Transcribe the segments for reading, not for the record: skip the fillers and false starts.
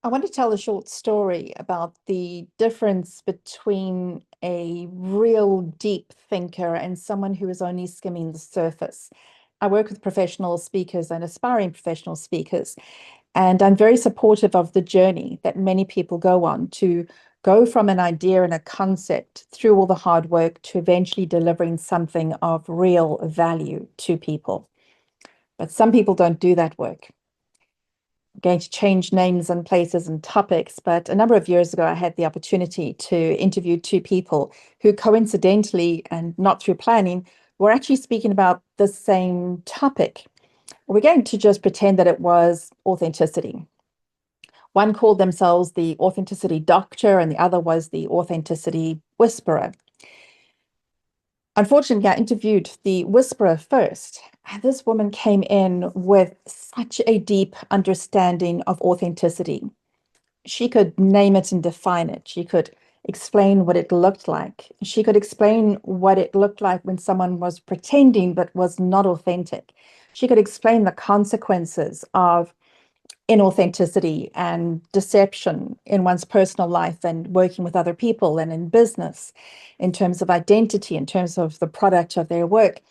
I want to tell a short story about the difference between a real deep thinker and someone who is only skimming the surface. I work with professional speakers and aspiring professional speakers, and I'm very supportive of the journey that many people go on to go from an idea and a concept through all the hard work to eventually delivering something of real value to people. But some people don't do that work. Going to change names and places and topics, but a number of years ago, I had the opportunity to interview two people who coincidentally and not through planning were actually speaking about the same topic. We're going to just pretend that it was authenticity. One called themselves the authenticity doctor, and the other was the authenticity whisperer. Unfortunately, I interviewed the whisperer first. And this woman came in with such a deep understanding of authenticity. She could name it and define it. She could explain what it looked like. She could explain what it looked like when someone was pretending but was not authentic. She could explain the consequences of inauthenticity and deception in one's personal life and working with other people and in business, in terms of identity, in terms of the product of their work.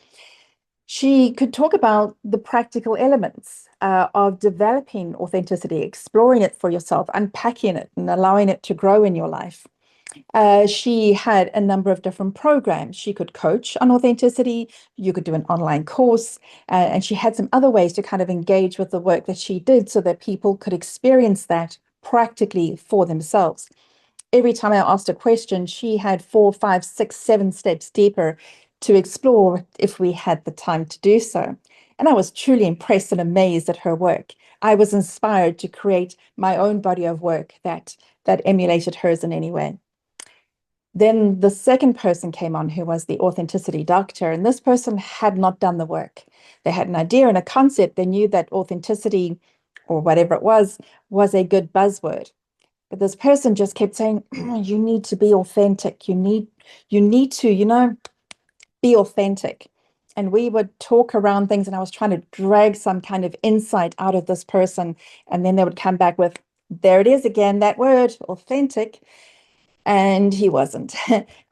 She could talk about the practical elements of developing authenticity, exploring it for yourself, unpacking it, and allowing it to grow in your life. She had a number of different programs. She could coach on authenticity. You could do an online course. And she had some other ways to kind of engage with the work that she did so that people could experience that practically for themselves. Every time I asked a question, she had 4, 5, 6, 7 steps deeper to explore if we had the time to do so. And I was truly impressed and amazed at her work. I was inspired to create my own body of work that emulated hers in any way. Then the second person came on who was the authenticity doctor, and this person had not done the work. They had an idea and a concept. They knew that authenticity, or whatever it was a good buzzword. But this person just kept saying, you need to be authentic. You need to, be authentic. And we would talk around things, and I was trying to drag some kind of insight out of this person. And then they would come back with, there it is again, that word, authentic. And he wasn't.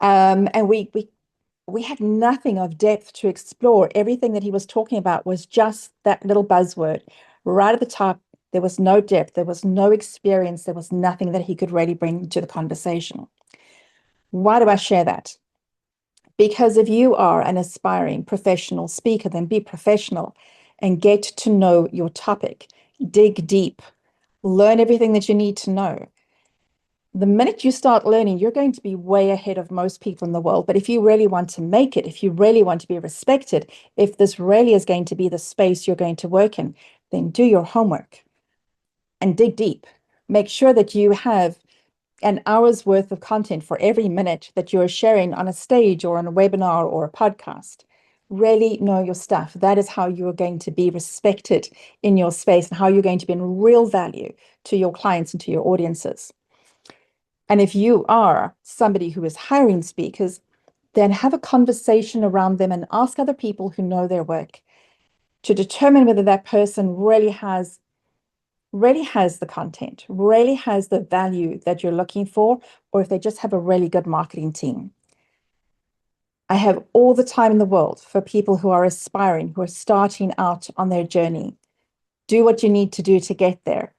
And we had nothing of depth to explore. Everything that he was talking about was just that little buzzword right at the top. There was no depth, there was no experience, there was nothing that he could really bring to the conversation. Why do I share that? Because if you are an aspiring professional speaker, then be professional and get to know your topic. Dig deep, learn everything that you need to know. The minute you start learning, you're going to be way ahead of most people in the world. But if you really want to make it, if you really want to be respected, if this really is going to be the space you're going to work in, then do your homework and dig deep. Make sure that you have an hour's worth of content for every minute that you're sharing on a stage or on a webinar or a podcast. Really know your stuff. That is how you're going to be respected in your space and how you're going to be in real value to your clients and to your audiences. And if you are somebody who is hiring speakers, then have a conversation around them and ask other people who know their work to determine whether that person really has the content, really has the value that you're looking for, or if they just have a really good marketing team. I have all the time in the world for people who are aspiring, who are starting out on their journey. Do what you need to do to get there,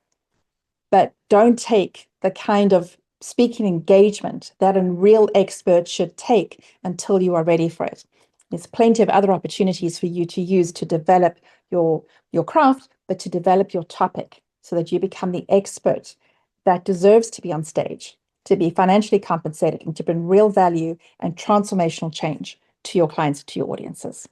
but don't take the kind of speaking engagement that a real expert should take until you are ready for it. There's plenty of other opportunities for you to use to develop your craft, but to develop your topic so that you become the expert that deserves to be on stage, to be financially compensated, and to bring real value and transformational change to your clients, to your audiences.